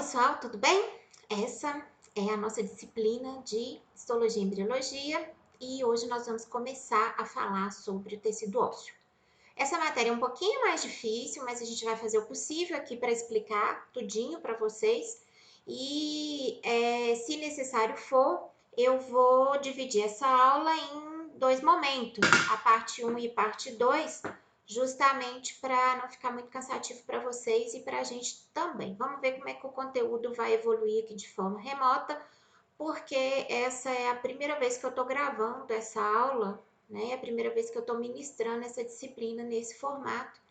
pessoal, tudo bem? Essa é a nossa disciplina de Histologia e Embriologia e hoje nós vamos começar a falar sobre o tecido ósseo. Essa matéria é um pouquinho mais difícil, mas a gente vai fazer o possível aqui para explicar tudinho para vocês e, se necessário for, eu vou dividir essa aula em dois momentos, a parte 1 e parte 2, justamente para não ficar muito cansativo para vocês e para a gente também. Vamos ver como é que o conteúdo vai evoluir aqui de forma remota, porque essa é a primeira vez que eu estou gravando essa aula, né? É a primeira vez que eu estou ministrando essa disciplina nesse formato.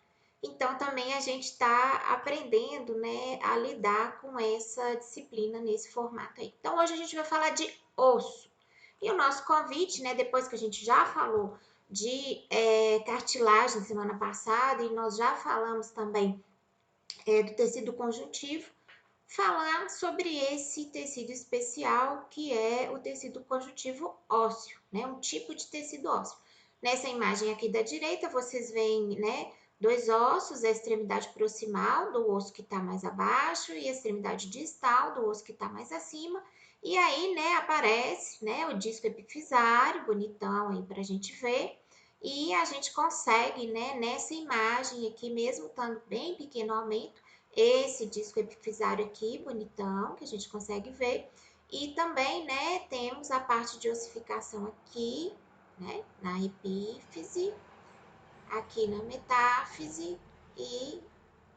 Então, também a gente está aprendendo, né, a lidar com essa disciplina nesse formato aí. Então, hoje a gente vai falar de osso. E o nosso convite, né, depois que a gente já falou de cartilagem semana passada e nós já falamos também do tecido conjuntivo, falar sobre esse tecido especial que é o tecido conjuntivo ósseo, né? Um tipo de tecido ósseo. Nessa imagem aqui da direita, vocês veem, né, dois ossos, a extremidade proximal do osso que está mais abaixo e a extremidade distal do osso que está mais acima. E aí, né, aparece, né, o disco epifisário, bonitão aí para a gente ver. E a gente consegue, né, nessa imagem aqui, mesmo estando bem pequeno o aumento, esse disco epifisário aqui, bonitão, que a gente consegue ver. E também, né, temos a parte de ossificação aqui, né, na epífise, aqui na metáfise e,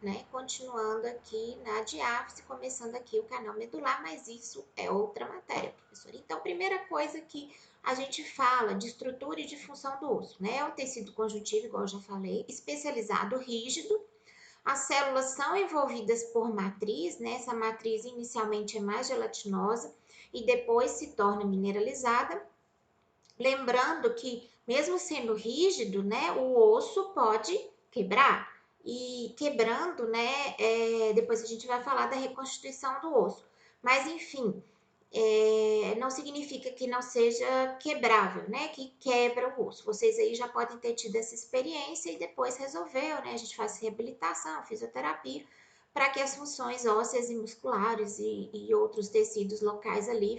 né, continuando aqui na diáfise, começando aqui o canal medular, mas isso é outra matéria, professora. Então, primeira coisa que a gente fala de estrutura e de função do osso, né, é o tecido conjuntivo, igual eu já falei, especializado, rígido. As células são envolvidas por matriz, né? Essa matriz inicialmente é mais gelatinosa e depois se torna mineralizada. Lembrando que, mesmo sendo rígido, né, o osso pode quebrar. E quebrando, né, depois a gente vai falar da reconstituição do osso. Mas, enfim, não significa que não seja quebrável, né? Que quebra o osso. Vocês aí já podem ter tido essa experiência e depois resolveu, né? A gente faz reabilitação, fisioterapia, para que as funções ósseas e musculares e outros tecidos locais ali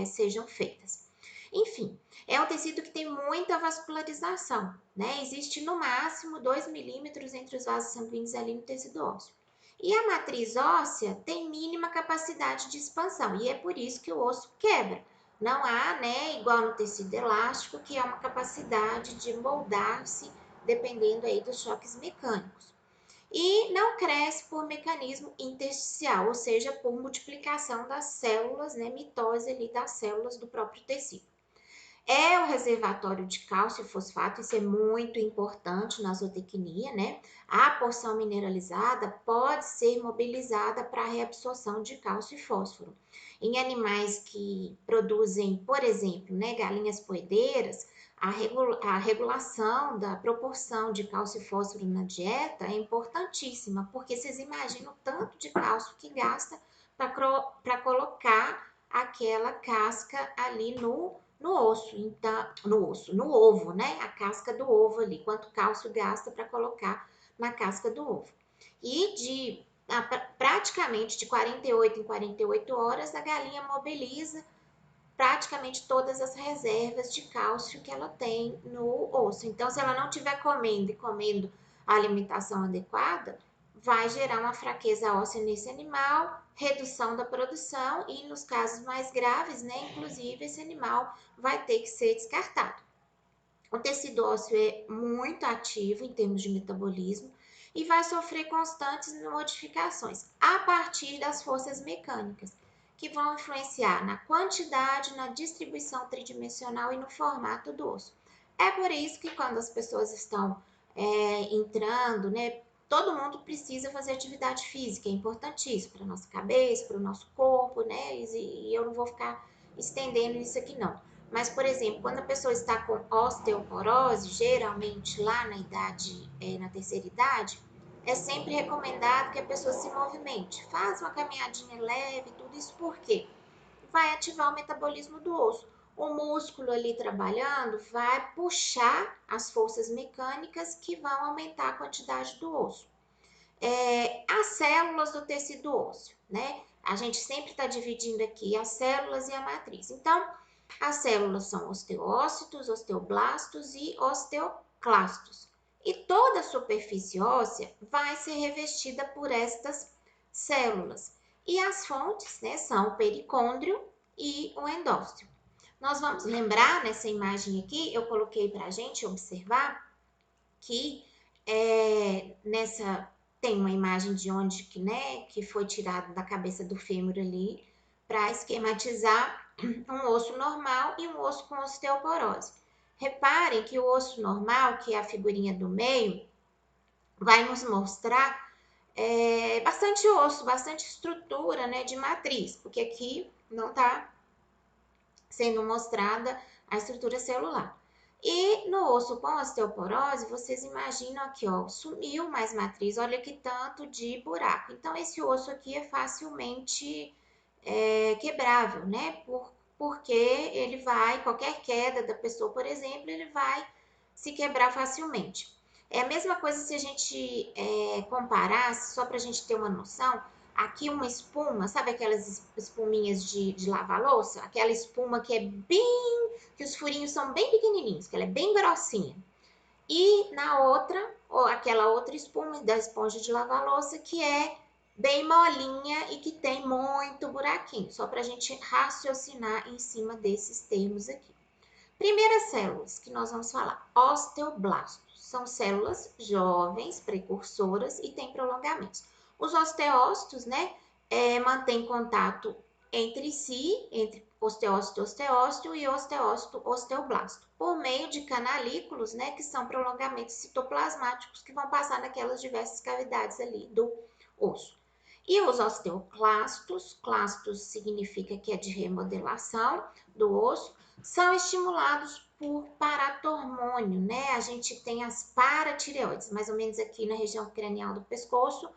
sejam feitas. Enfim, é um tecido que tem muita vascularização, né? Existe no máximo 2 milímetros entre os vasos sanguíneos ali no tecido ósseo. E a matriz óssea tem mínima capacidade de expansão, e é por isso que o osso quebra. Não há, né, igual no tecido elástico, que é uma capacidade de moldar-se dependendo aí dos choques mecânicos. E não cresce por mecanismo intersticial, ou seja, por multiplicação das células, né, mitose ali das células do próprio tecido. É o reservatório de cálcio e fosfato, isso é muito importante na zootecnia, né? A porção mineralizada pode ser mobilizada para a reabsorção de cálcio e fósforo. Em animais que produzem, por exemplo, né, galinhas poedeiras, a regulação da proporção de cálcio e fósforo na dieta é importantíssima, porque vocês imaginam o tanto de cálcio que gasta para colocar aquela casca ali no osso, então, no ovo, né? A casca do ovo ali, quanto cálcio gasta para colocar na casca do ovo. E praticamente de 48 em 48 horas, a galinha mobiliza praticamente todas as reservas de cálcio que ela tem no osso. Então, se ela não estiver comendo e comendo a alimentação adequada, vai gerar uma fraqueza óssea nesse animal, redução da produção e, nos casos mais graves, né, inclusive, esse animal vai ter que ser descartado. O tecido ósseo é muito ativo em termos de metabolismo e vai sofrer constantes modificações a partir das forças mecânicas, que vão influenciar na quantidade, na distribuição tridimensional e no formato do osso. É por isso que quando as pessoas estão entrando, né, todo mundo precisa fazer atividade física, é importantíssimo para a nossa cabeça, para o nosso corpo, né, e eu não vou ficar estendendo isso aqui não. Mas, por exemplo, quando a pessoa está com osteoporose, geralmente lá na idade, na terceira idade, é sempre recomendado que a pessoa se movimente. Faz uma caminhadinha leve, tudo isso por quê? Vai ativar o metabolismo do osso. O músculo ali trabalhando vai puxar as forças mecânicas que vão aumentar a quantidade do osso. as células do tecido ósseo, né? A gente sempre está dividindo aqui as células e a matriz. Então, as células são osteócitos, osteoblastos e osteoclastos. E toda a superfície óssea vai ser revestida por estas células. E as fontes, né, são o pericôndrio e o endósteo. Nós vamos lembrar nessa imagem aqui, eu coloquei para a gente observar que nessa tem uma imagem de onde que, né, que foi tirado da cabeça do fêmur ali para esquematizar um osso normal e um osso com osteoporose. Reparem que o osso normal, que é a figurinha do meio, vai nos mostrar bastante osso, bastante estrutura, né, de matriz, porque aqui não está sendo mostrada a estrutura celular. E no osso com osteoporose, vocês imaginam aqui, ó, sumiu mais matriz, olha que tanto de buraco. Então, esse osso aqui é facilmente quebrável, né? Porque ele vai, qualquer queda da pessoa, por exemplo, ele vai se quebrar facilmente. É a mesma coisa se a gente comparasse, só para a gente ter uma noção, aqui uma espuma, sabe aquelas espuminhas de lavar louça? Aquela espuma que é bem, que os furinhos são bem pequenininhos, que ela é bem grossinha. E na outra, ou aquela outra espuma da esponja de lavar louça que é bem molinha e que tem muito buraquinho, só para a gente raciocinar em cima desses termos aqui. Primeiras células que nós vamos falar, osteoblastos. São células jovens, precursoras e têm prolongamentos. Os osteócitos, né, mantêm contato entre si, entre osteócito, osteócito e osteócito, osteoblasto, por meio de canalículos, né, que são prolongamentos citoplasmáticos que vão passar naquelas diversas cavidades ali do osso. E os osteoclastos, clastos significa que é de remodelação do osso, são estimulados por paratormônio, né? A gente tem as paratireoides, mais ou menos aqui na região cranial do pescoço,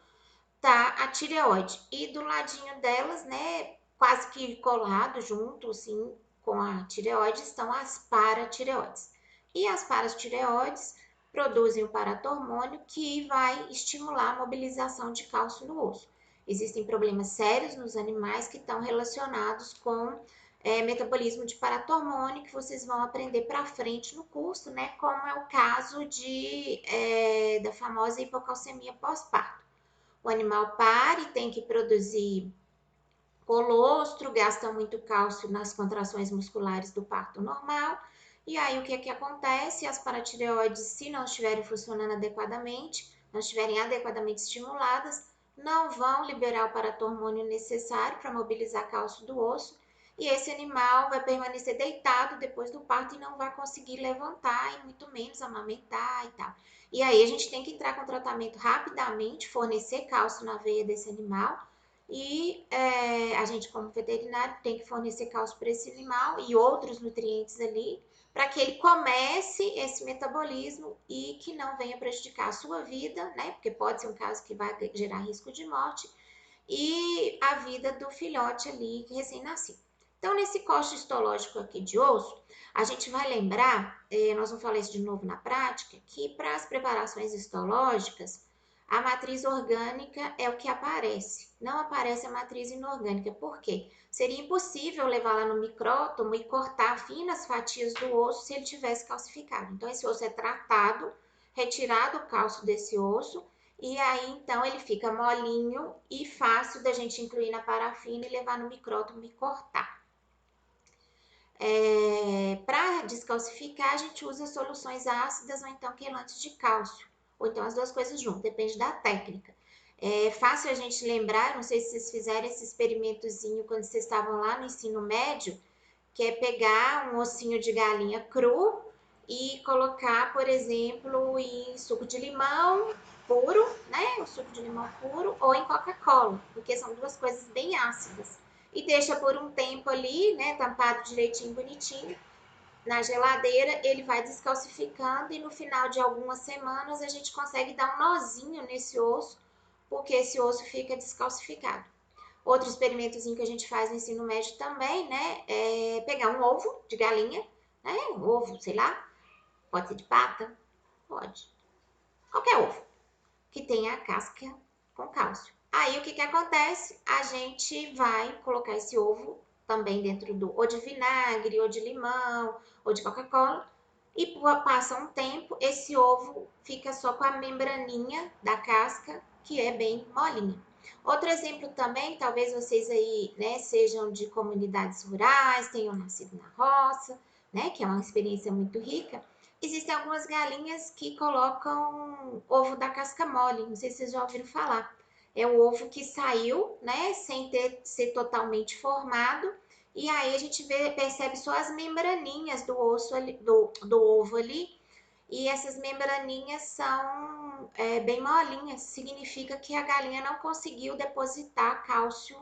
tá a tireoide. E do ladinho delas, né, quase que colado junto, assim, com a tireoide, estão as paratireoides. E as paratireoides produzem o paratormônio que vai estimular a mobilização de cálcio no osso. Existem problemas sérios nos animais que estão relacionados com metabolismo de paratormônio, que vocês vão aprender para frente no curso, né? Como é o caso da famosa hipocalcemia pós-parto. O animal para e tem que produzir colostro, gasta muito cálcio nas contrações musculares do parto normal. E aí o que é que acontece? As paratireoides, se não estiverem funcionando adequadamente, não estiverem adequadamente estimuladas, não vão liberar o paratormônio necessário para mobilizar cálcio do osso. E esse animal vai permanecer deitado depois do parto e não vai conseguir levantar e muito menos amamentar e tal. E aí a gente tem que entrar com tratamento rapidamente, fornecer cálcio na veia desse animal e a gente, como veterinário, tem que fornecer cálcio para esse animal e outros nutrientes ali, para que ele comece esse metabolismo e que não venha prejudicar a sua vida, né? Porque pode ser um caso que vai gerar risco de morte e a vida do filhote ali recém-nascido. Então, nesse corte histológico aqui de osso, a gente vai lembrar, nós vamos falar isso de novo na prática, que para as preparações histológicas, a matriz orgânica é o que aparece, não aparece a matriz inorgânica. Por quê? Seria impossível levar lá no micrótomo e cortar finas fatias do osso se ele tivesse calcificado. Então, esse osso é tratado, retirado o cálcio desse osso, e aí, então, ele fica molinho e fácil da gente incluir na parafina e levar no micrótomo e cortar. Para descalcificar, a gente usa soluções ácidas ou então quelantes de cálcio, ou então as duas coisas juntas, depende da técnica. É fácil a gente lembrar, não sei se vocês fizeram esse experimentozinho quando vocês estavam lá no ensino médio, que é pegar um ossinho de galinha cru e colocar, por exemplo, em suco de limão puro, né? O suco de limão puro, ou em Coca-Cola, porque são duas coisas bem ácidas. E deixa por um tempo ali, né? Tampado direitinho, bonitinho, na geladeira, ele vai descalcificando e no final de algumas semanas a gente consegue dar um nozinho nesse osso, porque esse osso fica descalcificado. Outro experimentozinho que a gente faz no ensino médio também, né, é pegar um ovo de galinha, né, um ovo, sei lá, pode ser de pata, pode, qualquer ovo, que tenha a casca com cálcio. Aí, o que que acontece? A gente vai colocar esse ovo também dentro do ou de vinagre, ou de limão, ou de Coca-Cola. E passa um tempo, esse ovo fica só com a membraninha da casca, que é bem molinha. Outro exemplo também, talvez vocês aí, né, sejam de comunidades rurais, tenham nascido na roça, né, que é uma experiência muito rica. Existem algumas galinhas que colocam ovo da casca mole, não sei se vocês já ouviram falar. É o ovo que saiu, né, sem ser totalmente formado, e aí a gente percebe só as membraninhas do osso ali, do ovo ali, e essas membraninhas são bem molinhas, significa que a galinha não conseguiu depositar cálcio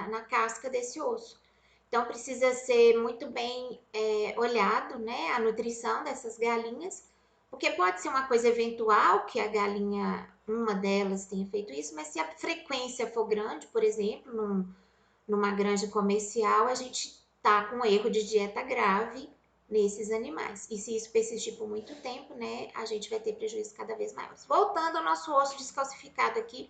na casca desse osso. Então precisa ser muito bem olhado, né, a nutrição dessas galinhas, porque pode ser uma coisa eventual que a galinha, uma delas tenha feito isso, mas se a frequência for grande, por exemplo, numa granja comercial, a gente tá com um erro de dieta grave nesses animais. E se isso persistir por muito tempo, né, a gente vai ter prejuízos cada vez maiores. Voltando ao nosso osso descalcificado aqui,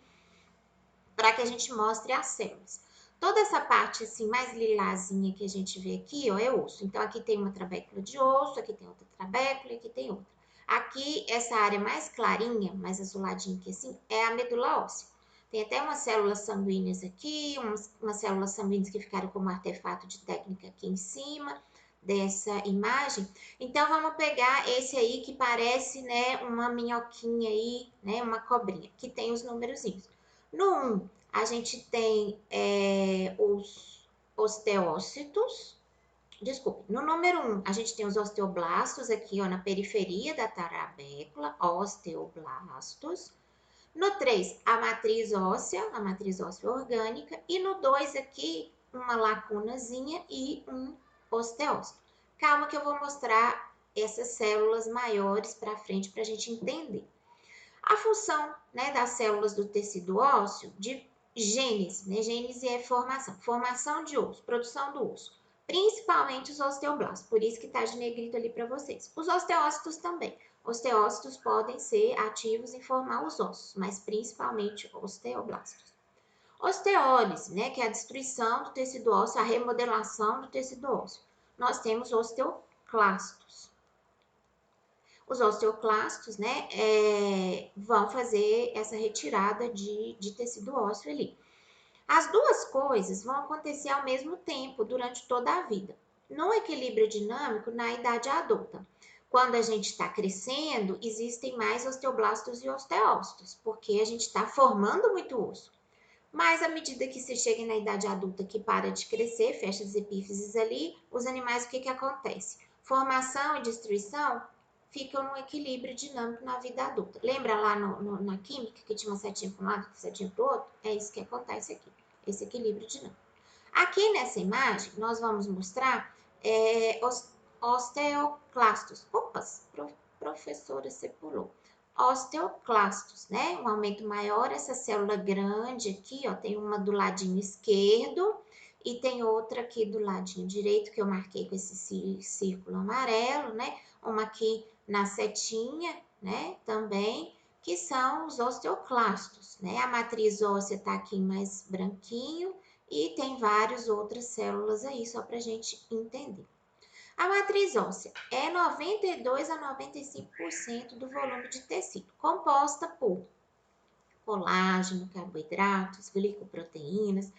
para que a gente mostre as células. Toda essa parte assim mais lilazinha que a gente vê aqui, ó, é osso. Então aqui tem uma trabécula de osso, aqui tem outra trabécula, aqui tem outra. Aqui essa área mais clarinha, mais azuladinha aqui assim, é a medula óssea. Tem até umas células sanguíneas aqui, umas células sanguíneas que ficaram como artefato de técnica aqui em cima dessa imagem. Então vamos pegar esse aí que parece, né, uma minhoquinha aí, né, uma cobrinha, que tem os númerozinhos. No 1, a gente tem os osteócitos. Desculpe, no número 1, a gente tem os osteoblastos aqui, ó, na periferia da trabécula, osteoblastos. No 3, a matriz óssea orgânica. E no 2 aqui, uma lacunazinha e um osteócito. Calma que eu vou mostrar essas células maiores para frente para a gente entender. A função, né, das células do tecido ósseo, de gênese, né? Gênese é formação de osso, produção do osso, principalmente os osteoblastos, por isso que está de negrito ali para vocês. Os osteócitos também. Osteócitos podem ser ativos em formar os ossos, mas principalmente osteoblastos. Osteólise, né, que é a destruição do tecido ósseo, a remodelação do tecido ósseo. Nós temos osteoclastos. Os osteoclastos, né, vão fazer essa retirada de tecido ósseo ali. As duas coisas vão acontecer ao mesmo tempo durante toda a vida. No equilíbrio dinâmico, na idade adulta. Quando a gente está crescendo, existem mais osteoblastos e osteócitos, porque a gente está formando muito osso. Mas à medida que se chega na idade adulta, que para de crescer, fecha as epífises ali, os animais, o que acontece? Formação e destruição ficam num equilíbrio dinâmico na vida adulta. Lembra lá na química que tinha uma setinha para um lado e uma setinha para o outro? É isso que acontece aqui, esse equilíbrio dinâmico. Aqui nessa imagem, nós vamos mostrar os osteoclastos. Opas, professora, você pulou. Osteoclastos, né? Um aumento maior, essa célula grande aqui, ó, tem uma do ladinho esquerdo e tem outra aqui do ladinho direito, que eu marquei com esse círculo amarelo, né? Uma aqui na setinha, né? Também, que são os osteoclastos, né? A matriz óssea tá aqui mais branquinho e tem várias outras células aí, só pra gente entender. A matriz óssea é 92 a 95% do volume de tecido, composta por colágeno, carboidratos, glicoproteínas,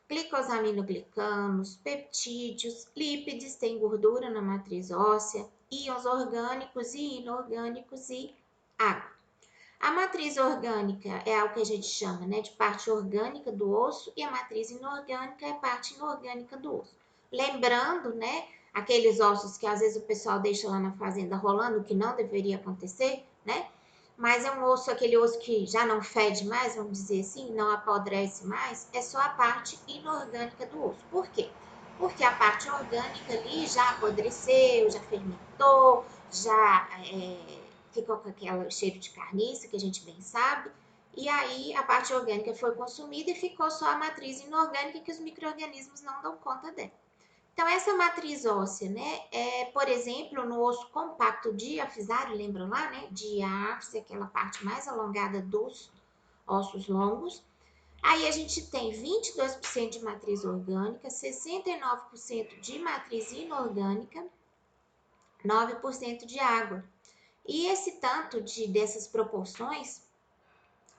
glicosaminoglicanos, peptídeos, lípides, tem gordura na matriz óssea, íons orgânicos e inorgânicos e água. A matriz orgânica é o que a gente chama, né, de parte orgânica do osso e a matriz inorgânica é a parte inorgânica do osso. Lembrando, né, aqueles ossos que às vezes o pessoal deixa lá na fazenda rolando, que não deveria acontecer, né? Mas é um osso, aquele osso que já não fede mais, vamos dizer assim, não apodrece mais, é só a parte inorgânica do osso. Por quê? Porque a parte orgânica ali já apodreceu, já fermentou, já ficou com aquele cheiro de carniça, que a gente bem sabe, e aí a parte orgânica foi consumida e ficou só a matriz inorgânica que os micro-organismos não dão conta dela. Então, essa matriz óssea, né, por exemplo, no osso compacto diafisário, lembram lá, né, diáfise, aquela parte mais alongada ossos longos. Aí a gente tem 22% de matriz orgânica, 69% de matriz inorgânica, 9% de água. E esse tanto dessas proporções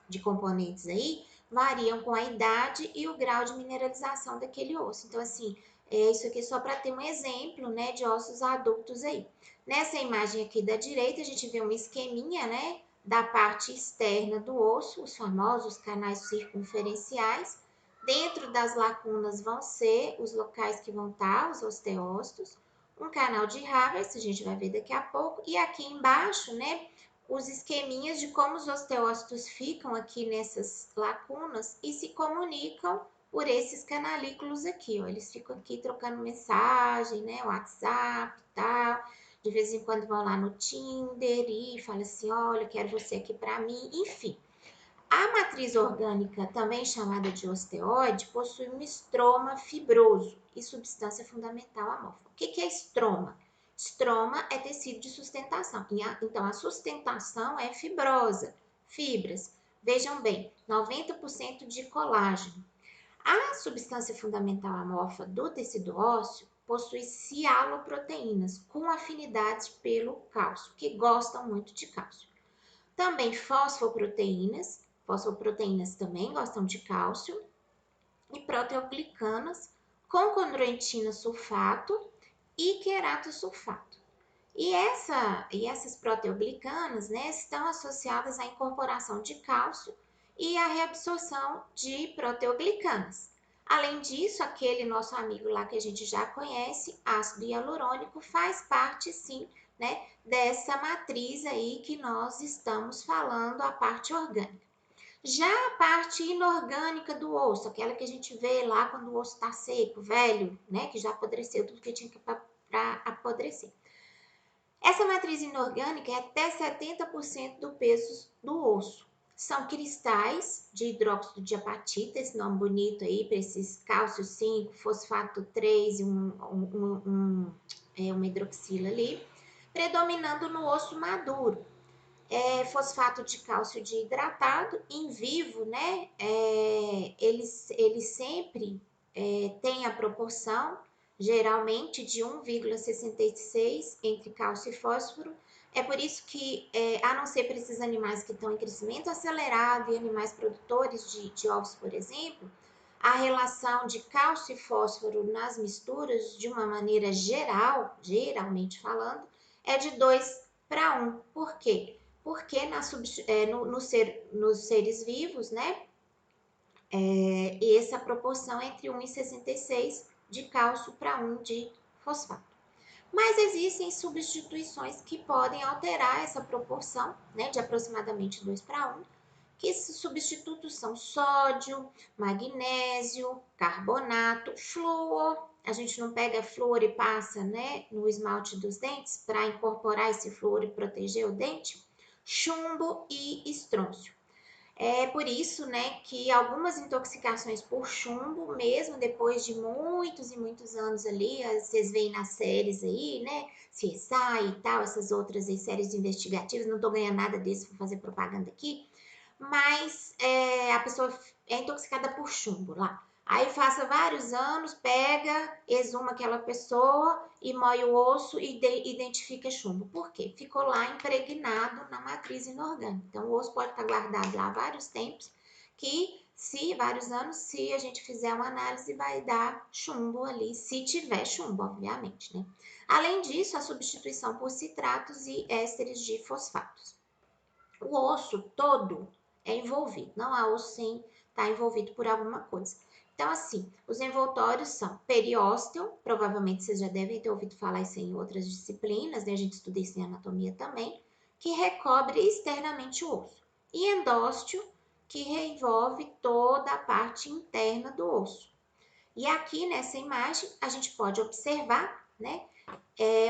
de componentes aí variam com a idade e o grau de mineralização daquele osso. Então, assim, isso aqui é só para ter um exemplo, né, de ossos adultos aí. Nessa imagem aqui da direita, a gente vê um esqueminha, né, da parte externa do osso, os famosos canais circunferenciais. Dentro das lacunas vão ser os locais que vão estar os osteócitos. Um canal de Havertz, a gente vai ver daqui a pouco. E aqui embaixo, né, os esqueminhas de como os osteócitos ficam aqui nessas lacunas e se comunicam por esses canalículos aqui, ó. Eles ficam aqui trocando mensagem, né, WhatsApp e tal. De vez em quando vão lá no Tinder e falam assim, olha, quero você aqui para mim, enfim. A matriz orgânica, também chamada de osteoide, possui um estroma fibroso e substância fundamental amorfa. O que é estroma? Estroma é tecido de sustentação. Então, a sustentação é fibrosa, fibras. Vejam bem, 90% de colágeno. A substância fundamental amorfa do tecido ósseo possui cialoproteínas com afinidades pelo cálcio, que gostam muito de cálcio. Também fosfoproteínas também gostam de cálcio, e proteoglicanas com condroitina sulfato e queratosulfato. E essas proteoglicanas, né, estão associadas à incorporação de cálcio e à reabsorção de proteoglicanas. Além disso, aquele nosso amigo lá que a gente já conhece, ácido hialurônico, faz parte sim, né, dessa matriz aí que nós estamos falando, a parte orgânica. Já a parte inorgânica do osso, aquela que a gente vê lá quando o osso está seco, velho, né, que já apodreceu tudo que tinha para apodrecer. Essa matriz inorgânica é até 70% do peso do osso. São cristais de hidróxido de apatita, esse nome bonito aí para esses cálcio 5, fosfato 3 e uma hidroxila ali, predominando no osso maduro. Fosfato de cálcio de hidratado, em vivo, né? Ele sempre tem a proporção, geralmente, de 1,66 entre cálcio e fósforo. É por isso que, a não ser para esses animais que estão em crescimento acelerado e animais produtores de ovos, por exemplo, a relação de cálcio e fósforo nas misturas, de uma maneira geral, geralmente falando, é de 2:1. Por quê? Porque nos seres vivos, né, essa proporção é entre 1,66 de cálcio para 1 de fosfato. Mas existem substituições que podem alterar essa proporção, né, de aproximadamente 2:1, que esses substitutos são sódio, magnésio, carbonato, flúor. A gente não pega flúor e passa, né, no esmalte dos dentes para incorporar esse flúor e proteger o dente? Chumbo e estrôncio. É por isso, né, que algumas intoxicações por chumbo, mesmo depois de muitos e muitos anos ali, vocês veem nas séries aí, né, CSI e tal, essas outras aí, séries investigativas, não tô ganhando nada disso, vou fazer propaganda aqui, mas a pessoa é intoxicada por chumbo lá. Aí passa vários anos, pega, exuma aquela pessoa e moe o osso e identifica chumbo. Por quê? Ficou lá impregnado na matriz inorgânica. Então, o osso pode estar guardado lá vários tempos, vários anos, se a gente fizer uma análise, vai dar chumbo ali, se tiver chumbo, obviamente, né? Além disso, a substituição por citratos e ésteres de fosfatos. O osso todo é envolvido, não há osso sem estar envolvido por alguma coisa. Então, assim, os envoltórios são periósteo, provavelmente vocês já devem ter ouvido falar isso em outras disciplinas, né? A gente estuda isso em anatomia também, que recobre externamente o osso. E endósteo, que envolve toda a parte interna do osso. E aqui nessa imagem, a gente pode observar, né?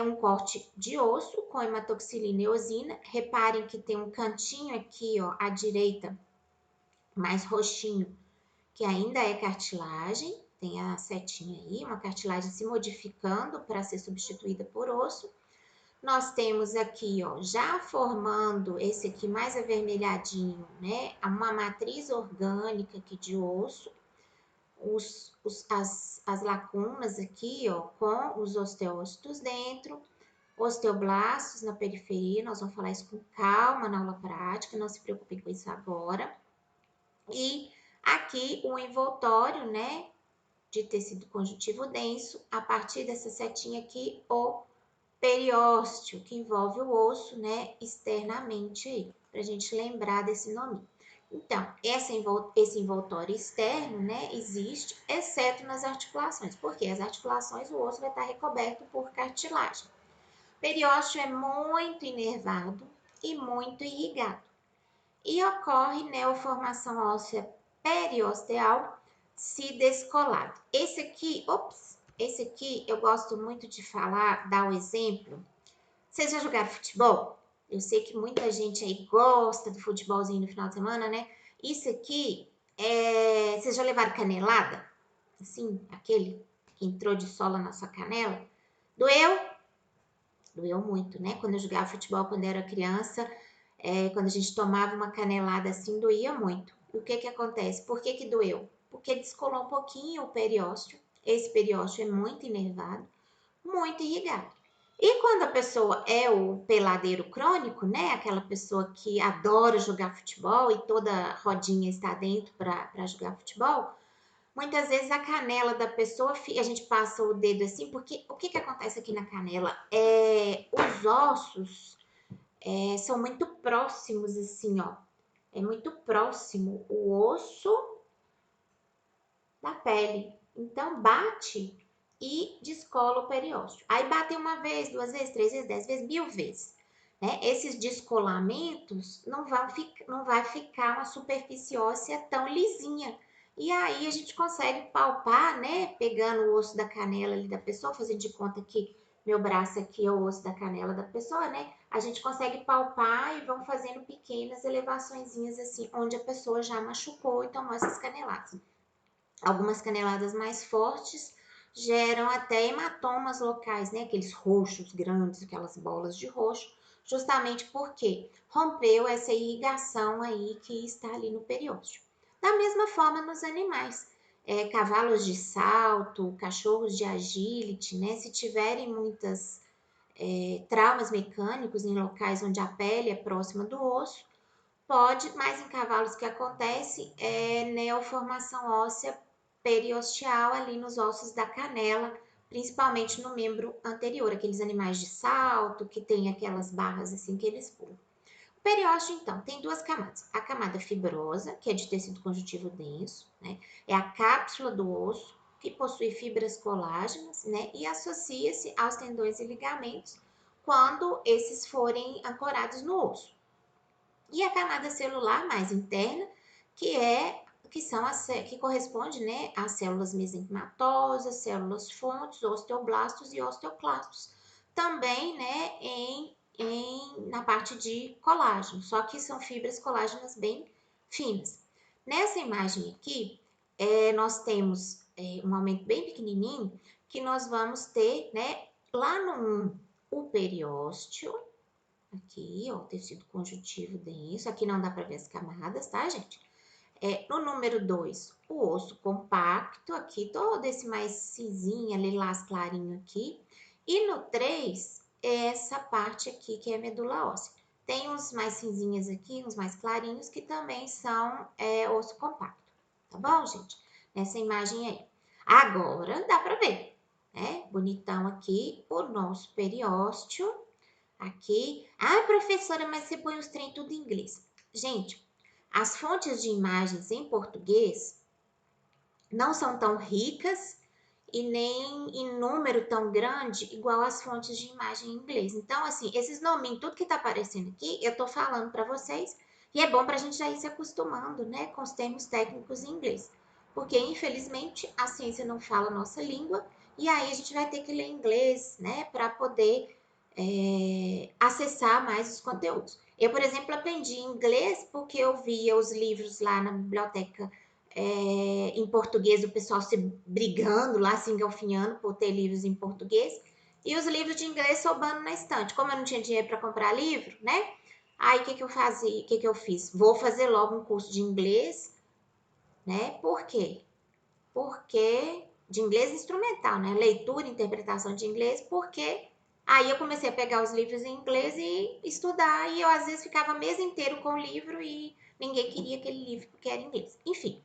Um corte de osso com hematoxilina e eosina. Reparem que tem um cantinho aqui, ó, à direita, mais roxinho, que ainda é cartilagem, tem a setinha aí, uma cartilagem se modificando para ser substituída por osso. Nós temos aqui, ó, já formando esse aqui mais avermelhadinho, né? Uma matriz orgânica aqui de osso, as lacunas aqui, ó, com os osteócitos dentro, osteoblastos na periferia, nós vamos falar isso com calma na aula prática, não se preocupem com isso agora. E aqui o envoltório, né, de tecido conjuntivo denso, a partir dessa setinha aqui, o periósteo, que envolve o osso, né, externamente aí, pra gente lembrar desse nome. Então, esse envoltório externo, né, existe, exceto nas articulações. Porque as articulações, o osso vai estar recoberto por cartilagem. O periósteo é muito inervado e muito irrigado. E ocorre neoformação óssea periosteal se descolado. Esse aqui eu gosto muito de falar, dar o exemplo. Vocês já jogaram futebol? Eu sei que muita gente aí gosta do futebolzinho no final de semana, né? Isso aqui, vocês já levaram canelada? Assim, aquele que entrou de sola na sua canela? Doeu? Doeu muito, né? Quando eu jogava futebol, quando eu era criança, quando a gente tomava uma canelada assim, doía muito. E o que que acontece? Por que que doeu? Porque descolou um pouquinho o periósteo. Esse periósteo é muito inervado, muito irrigado. E quando a pessoa é o peladeiro crônico, né? Aquela pessoa que adora jogar futebol e toda rodinha está dentro para jogar futebol, muitas vezes a canela da pessoa, a gente passa o dedo assim, porque o que que acontece aqui na canela? Os ossos são muito próximos, assim, ó. É muito próximo o osso da pele. Então, bate e descola o periósteo. Aí bate uma vez, 2 vezes, 3 vezes, 10 vezes, 1000 vezes. Né? Esses descolamentos não vai ficar uma superfície óssea tão lisinha. E aí a gente consegue palpar, né? Pegando o osso da canela ali da pessoa, fazendo de conta que meu braço aqui é o osso da canela da pessoa, né? A gente consegue palpar e vão fazendo pequenas elevaçõezinhas assim, onde a pessoa já machucou e tomou essas caneladas. Algumas caneladas mais fortes geram até hematomas locais, né? Aqueles roxos grandes, aquelas bolas de roxo, justamente porque rompeu essa irrigação aí que está ali no periósteo. Da mesma forma nos animais, cavalos de salto, cachorros de agility, né? Se tiverem muitas traumas mecânicos em locais onde a pele é próxima do osso, pode, mas em cavalos que acontece neoformação óssea periosteal ali nos ossos da canela, principalmente no membro anterior, aqueles animais de salto que tem aquelas barras assim que eles pulam. O periósteo, então, tem duas camadas. A camada fibrosa, que é de tecido conjuntivo denso, né? É a cápsula do osso, que possui fibras colágenas, né? E associa-se aos tendões e ligamentos quando esses forem ancorados no osso. E a camada celular mais interna, que corresponde, né, às células mesenquimatosas, células fontes, osteoblastos e osteoclastos. Também, né, na parte de colágeno, só que são fibras colágenas bem finas. Nessa imagem aqui, nós temos um aumento bem pequenininho, que nós vamos ter, né, lá no 1, o periósteo, aqui, ó, tecido conjuntivo denso. Aqui não dá para ver as camadas, tá, gente? No número 2, o osso compacto, aqui todo esse mais cinzinha, lilás clarinho aqui. E no 3, essa parte aqui que é a medula óssea. Tem uns mais cinzinhas aqui, uns mais clarinhos, que também são osso compacto. Tá bom, gente? Nessa imagem aí. Agora dá para ver, né? Bonitão aqui o nosso periósteo. Aqui. Ah, professora, mas você põe os trem tudo em inglês. Gente, as fontes de imagens em português não são tão ricas e nem em número tão grande igual as fontes de imagem em inglês. Então, assim, esses nominhos, tudo que tá aparecendo aqui, eu tô falando para vocês e é bom pra gente já ir se acostumando, né, com os termos técnicos em inglês. Porque, infelizmente, a ciência não fala a nossa língua e aí a gente vai ter que ler inglês, né, para poder acessar mais os conteúdos. Eu, por exemplo, aprendi inglês porque eu via os livros lá na biblioteca em português, o pessoal se brigando lá, se engalfinhando por ter livros em português. E os livros de inglês sobando na estante. Como eu não tinha dinheiro para comprar livro, né? Aí, o que que eu fazia? O que que eu fiz? Vou fazer logo um curso de inglês, né? Por quê? Porque de inglês instrumental, né? Leitura e interpretação de inglês, porque aí eu comecei a pegar os livros em inglês e estudar, e eu às vezes ficava o mês inteiro com o livro e ninguém queria aquele livro porque era em inglês. Enfim,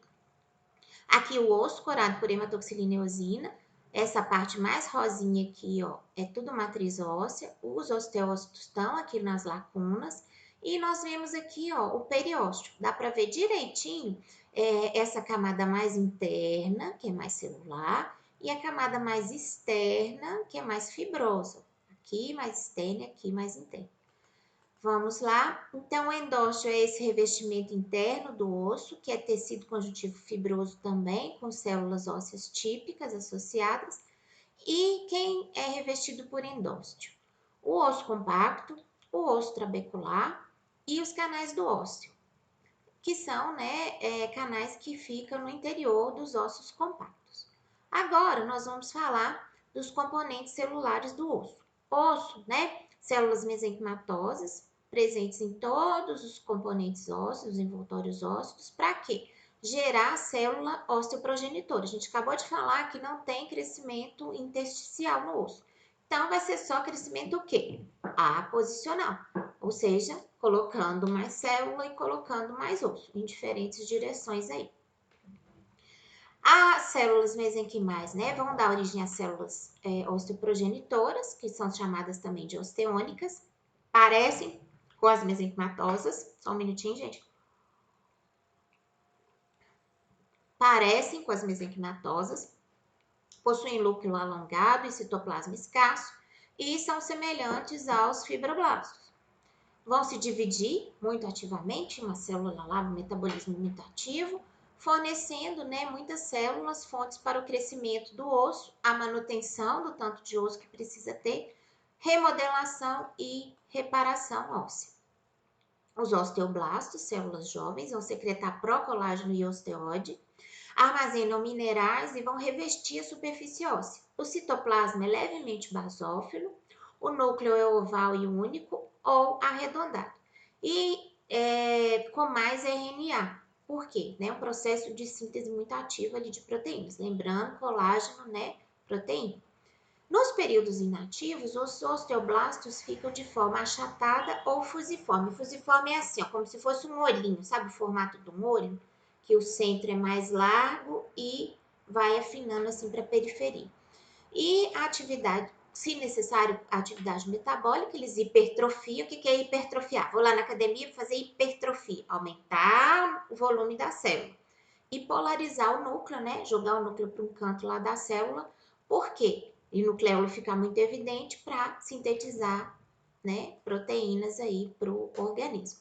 aqui o osso corado por hematoxilina e eosina, essa parte mais rosinha aqui, ó, é tudo matriz óssea, os osteócitos estão aqui nas lacunas, e nós vemos aqui, ó, o periósteo. Dá para ver direitinho essa camada mais interna, que é mais celular, e a camada mais externa, que é mais fibrosa. Aqui mais externa e aqui mais interna. Vamos lá. Então, o endósteo é esse revestimento interno do osso, que é tecido conjuntivo fibroso também, com células ósseas típicas associadas. E quem é revestido por endósteo? O osso compacto, o osso trabecular e os canais do ósseo, que são, né, canais que ficam no interior dos ossos compactos. Agora, nós vamos falar dos componentes celulares do osso. Osso, né, células mesenquimatosas, presentes em todos os componentes ósseos, envoltórios ósseos, para quê? Gerar célula osteoprogenitora. A gente acabou de falar que não tem crescimento intersticial no osso. Então, vai ser só crescimento o quê? Aposicional, ou seja, colocando mais célula e colocando mais osso, em diferentes direções aí. As células mesenquimais, né, vão dar origem às células osteoprogenitoras, que são chamadas também de osteônicas, parecem com as mesenquimatosas, só um minutinho, gente. Parecem com as mesenquimatosas, possuem núcleo alongado e citoplasma escasso e são semelhantes aos fibroblastos. Vão se dividir muito ativamente, uma célula lá no metabolismo muito ativo, fornecendo, né, muitas células fontes para o crescimento do osso, a manutenção do tanto de osso que precisa ter, remodelação e reparação óssea. Os osteoblastos, células jovens, vão secretar procolágeno e osteoide, armazenam minerais e vão revestir a superfície óssea. O citoplasma é levemente basófilo, o núcleo é oval e único ou arredondado. E com mais RNA. Por quê? Um processo de síntese muito ativo ali de proteínas. Lembrando, colágeno, né? Proteína. Nos períodos inativos, os osteoblastos ficam de forma achatada ou fusiforme. Fusiforme é assim, ó, como se fosse um olhinho, sabe o formato de um olho? Que o centro é mais largo e vai afinando assim para a periferia. E a atividade, se necessário, a atividade metabólica, eles hipertrofiam. O que é hipertrofiar? Vou lá na academia para fazer hipertrofia, aumentar o volume da célula. E polarizar o núcleo, né? Jogar o núcleo para um canto lá da célula. Por quê? E o nucleolo fica muito evidente para sintetizar, né, proteínas aí para o organismo.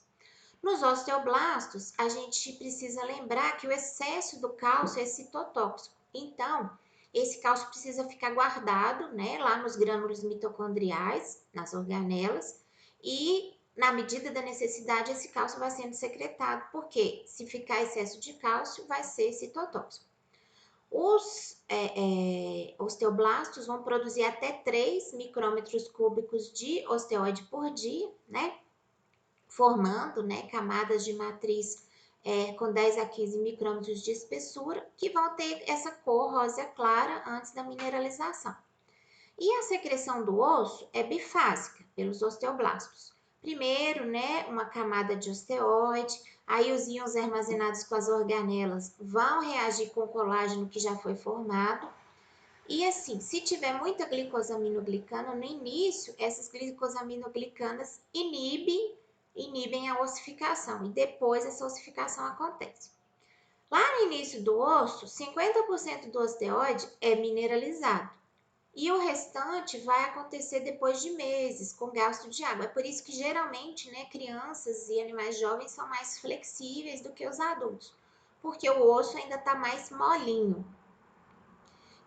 Nos osteoblastos, a gente precisa lembrar que o excesso do cálcio é citotóxico. Então, esse cálcio precisa ficar guardado, né, lá nos grânulos mitocondriais, nas organelas, e na medida da necessidade, esse cálcio vai sendo secretado, porque se ficar excesso de cálcio, vai ser citotóxico. Os osteoblastos vão produzir até 3 micrômetros cúbicos de osteoide por dia, né? Formando, né, camadas de matriz com 10 a 15 micrômetros de espessura, que vão ter essa cor rosa clara antes da mineralização. E a secreção do osso é bifásica pelos osteoblastos. Primeiro, né, uma camada de osteoide, aí os íons armazenados com as organelas vão reagir com o colágeno que já foi formado. E assim, se tiver muita glicosaminoglicana no início, essas glicosaminoglicanas inibem a ossificação e depois essa ossificação acontece. Lá no início do osso, 50% do osteoide é mineralizado. E o restante vai acontecer depois de meses, com gasto de água. É por isso que geralmente, né, crianças e animais jovens são mais flexíveis do que os adultos, porque o osso ainda está mais molinho.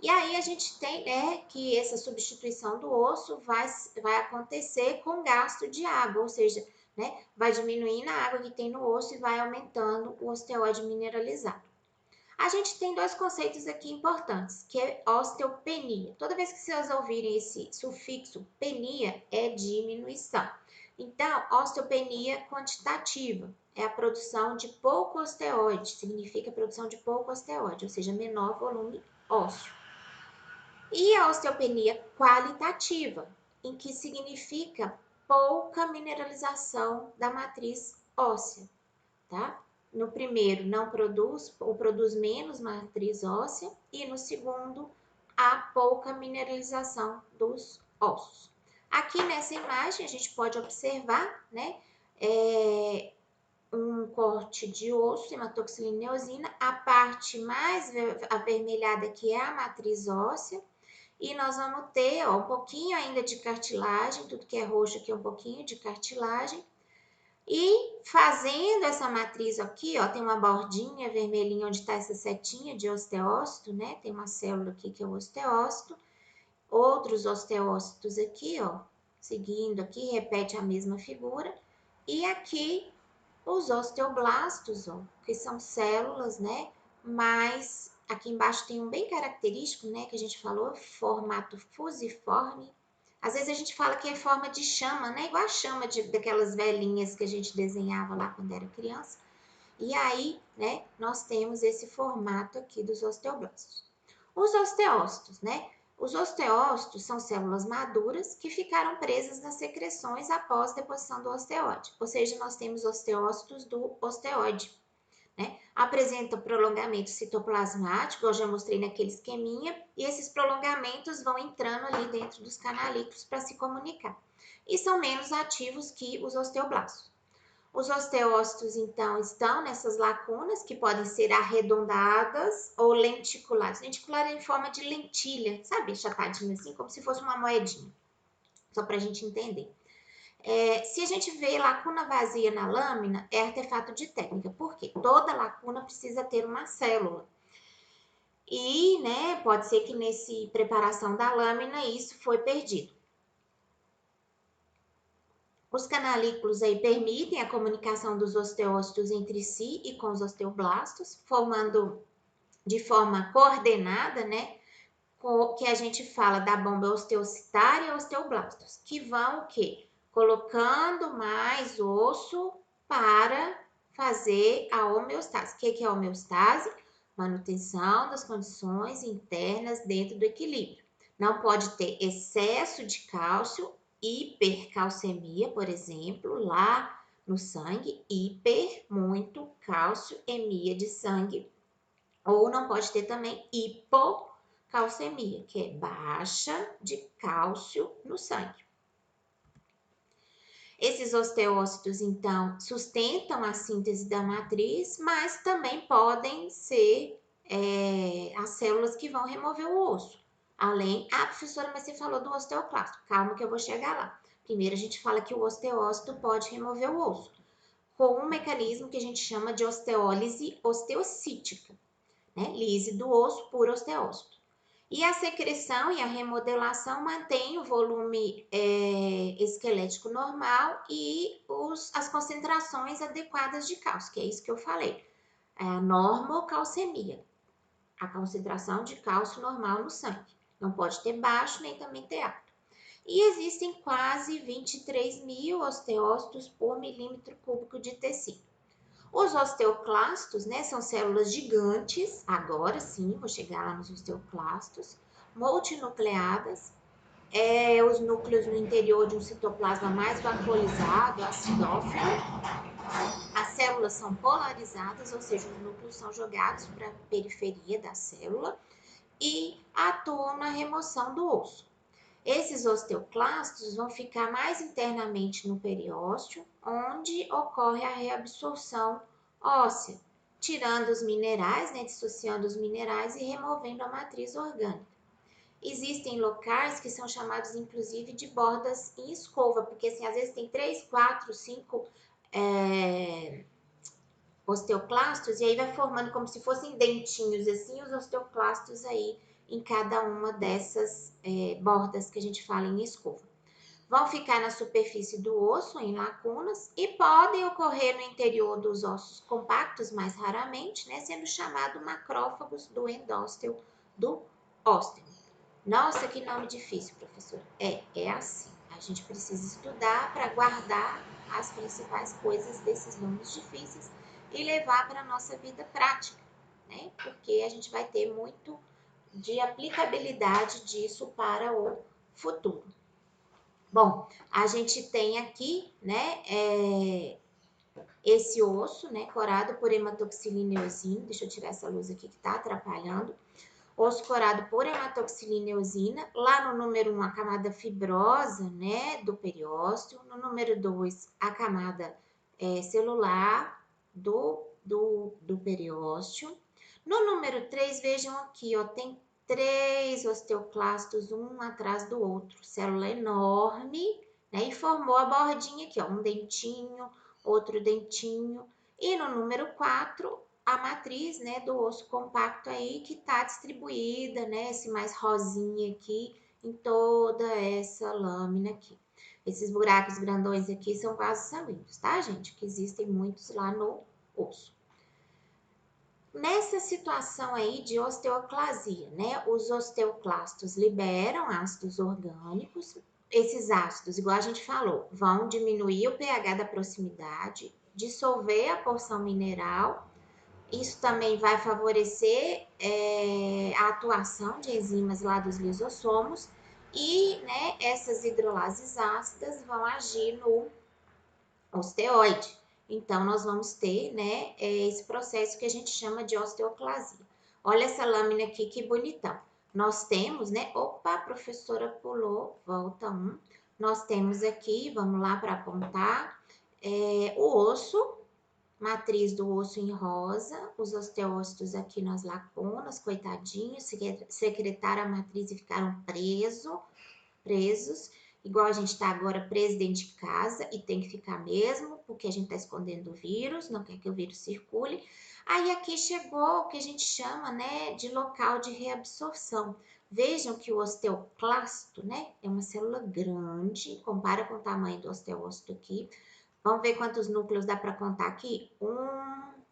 E aí a gente tem, né, que essa substituição do osso vai acontecer com gasto de água, ou seja, né, vai diminuindo a água que tem no osso e vai aumentando o osteoide mineralizado. A gente tem dois conceitos aqui importantes, que é osteopenia. Toda vez que vocês ouvirem esse sufixo penia, é diminuição. Então, osteopenia quantitativa é a produção de pouco osteoide, significa produção de pouco osteoide, ou seja, menor volume ósseo. E a osteopenia qualitativa, em que significa pouca mineralização da matriz óssea, tá? No primeiro, não produz ou produz menos matriz óssea, e no segundo, há pouca mineralização dos ossos. Aqui nessa imagem, a gente pode observar, né, um corte de osso, hematoxilina e eosina, a parte mais avermelhada que é a matriz óssea, e nós vamos ter, ó, um pouquinho ainda de cartilagem, tudo que é roxo aqui é um pouquinho de cartilagem. E fazendo essa matriz aqui, ó, tem uma bordinha vermelhinha onde está essa setinha de osteócito, né? Tem uma célula aqui que é o osteócito. Outros osteócitos aqui, ó, seguindo aqui, repete a mesma figura. E aqui os osteoblastos, ó, que são células, né? Mas aqui embaixo tem um bem característico, né? Que a gente falou, formato fusiforme. Às vezes a gente fala que é forma de chama, né? Igual a chama daquelas velhinhas que a gente desenhava lá quando era criança. E aí, né, nós temos esse formato aqui dos osteoblastos. Os osteócitos, né? Os osteócitos são células maduras que ficaram presas nas secreções após a deposição do osteoide. Ou seja, nós temos osteócitos do osteoide, né? Apresenta prolongamento citoplasmático, eu já mostrei naquele esqueminha, e esses prolongamentos vão entrando ali dentro dos canalículos para se comunicar. E são menos ativos que os osteoblastos. Os osteócitos, então, estão nessas lacunas que podem ser arredondadas ou lenticuladas. Lenticular é em forma de lentilha, sabe? Achatadinho assim, como se fosse uma moedinha. Só para a gente entender. Se a gente vê lacuna vazia na lâmina, é artefato de técnica. Por quê? Toda lacuna precisa ter uma célula. E, né, pode ser que nesse preparação da lâmina isso foi perdido. Os canalículos aí permitem a comunicação dos osteócitos entre si e com os osteoblastos, formando de forma coordenada, né, que a gente fala da bomba osteocitária e osteoblastos, que vão o quê? Colocando mais osso para fazer a homeostase. O que é a homeostase? Manutenção das condições internas dentro do equilíbrio. Não pode ter excesso de cálcio, hipercalcemia, por exemplo, lá no sangue, muito cálcio, emia de sangue, ou não pode ter também hipocalcemia, que é baixa de cálcio no sangue. Esses osteócitos, então, sustentam a síntese da matriz, mas também podem ser as células que vão remover o osso. Além, professora, mas você falou do osteoclasto. Calma que eu vou chegar lá. Primeiro a gente fala que o osteócito pode remover o osso, com um mecanismo que a gente chama de osteólise osteocítica, né? Lise do osso por osteócito. E a secreção e a remodelação mantém o volume esquelético normal e as concentrações adequadas de cálcio, que é isso que eu falei. A normocalcemia, a concentração de cálcio normal no sangue. Não pode ter baixo nem também ter alto. E existem quase 23 mil osteócitos por milímetro cúbico de tecido. Os osteoclastos, né, são células gigantes, agora sim, vou chegar lá nos osteoclastos, multinucleadas, os núcleos no interior de um citoplasma mais vacuolizado, acidófilo. As células são polarizadas, ou seja, os núcleos são jogados para a periferia da célula e atuam na remoção do osso. Esses osteoclastos vão ficar mais internamente no periósteo, onde ocorre a reabsorção óssea, tirando os minerais, né, dissociando os minerais e removendo a matriz orgânica. Existem locais que são chamados, inclusive, de bordas em escova, porque assim, às vezes tem 3, 4, 5 osteoclastos, e aí vai formando como se fossem dentinhos, assim, os osteoclastos aí em cada uma dessas bordas que a gente fala em escova. vão ficar na superfície do osso, em lacunas, e podem ocorrer no interior dos ossos compactos, mais raramente, né, sendo chamado macrófagos do endósteo do ósteo. Nossa, que nome difícil, professor. É assim. A gente precisa estudar para guardar as principais coisas desses nomes difíceis e levar para a nossa vida prática, né? Porque a gente vai ter muito de aplicabilidade disso para o futuro. Bom, a gente tem aqui, né, esse osso, né, corado por hematoxilina e eosina. Deixa eu tirar essa luz aqui que tá atrapalhando. Osso corado por hematoxilina e eosina. Lá no número 1, a camada fibrosa, né, do periósteo. No número 2, a camada celular do periósteo. No número 3, vejam aqui, ó, tem 3 osteoclastos, um atrás do outro. Célula enorme, né, e formou a bordinha aqui, ó, um dentinho, outro dentinho. E no número 4, a matriz, né, do osso compacto aí que está distribuída, né, esse mais rosinha aqui, em toda essa lâmina aqui. Esses buracos grandões aqui são vasos sanguíneos, tá, gente? Que existem muitos lá no osso. Nessa situação aí de osteoclasia, né, os osteoclastos liberam ácidos orgânicos. Esses ácidos, igual a gente falou, vão diminuir o pH da proximidade, dissolver a porção mineral. Isso também vai favorecer a atuação de enzimas lá dos lisossomos e, né, essas hidrolases ácidas vão agir no osteoide. Então, nós vamos ter, né, esse processo que a gente chama de osteoclasia. Olha essa lâmina aqui, que bonitão. Nós temos, né, opa, a professora pulou, volta um. Nós temos aqui, vamos lá para apontar, o osso, matriz do osso em rosa, os osteócitos aqui nas lacunas, coitadinhos, secretaram a matriz e ficaram presos, igual a gente está agora preso dentro de casa, e tem que ficar mesmo, porque a gente está escondendo o vírus, não quer que o vírus circule. Aí aqui chegou o que a gente chama, né, de local de reabsorção. Vejam que o osteoclasto, né, é uma célula grande, compara com o tamanho do osteócito aqui. Vamos ver quantos núcleos dá para contar aqui? 1,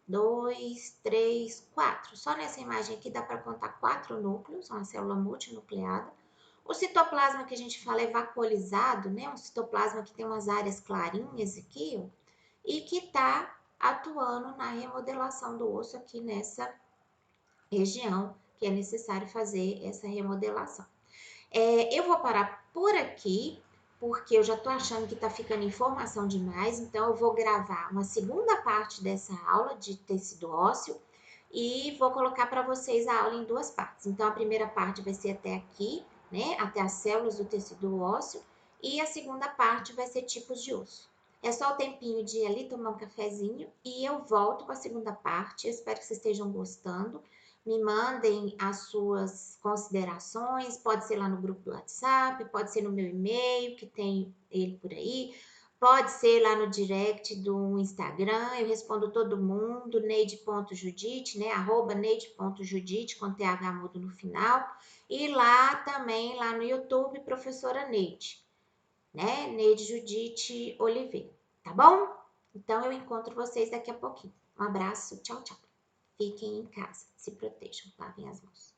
2, 3, 4. Só nessa imagem aqui dá para contar 4 núcleos, uma célula multinucleada. O citoplasma que a gente fala é vacuolizado, né? Um citoplasma que tem umas áreas clarinhas aqui, ó, e que está atuando na remodelação do osso aqui nessa região que é necessário fazer essa remodelação. Eu vou parar por aqui, porque eu já tô achando que tá ficando informação demais, então eu vou gravar uma segunda parte dessa aula de tecido ósseo e vou colocar para vocês a aula em 2 partes. Então, a primeira parte vai ser até aqui, né, até as células do tecido ósseo, e a segunda parte vai ser tipos de osso. É só o tempinho de ir ali tomar um cafezinho e eu volto com a segunda parte. Eu espero que vocês estejam gostando. Me mandem as suas considerações, pode ser lá no grupo do WhatsApp, pode ser no meu e-mail, que tem ele por aí, pode ser lá no direct do Instagram, eu respondo todo mundo, neide.judite, né, @neide.judite, com TH mudo no final, e lá também, lá no YouTube, professora Neide, né, Neide Judite Oliveira, tá bom? Então, eu encontro vocês daqui a pouquinho. Um abraço, tchau, tchau. Fiquem em casa, se protejam, lavem as mãos.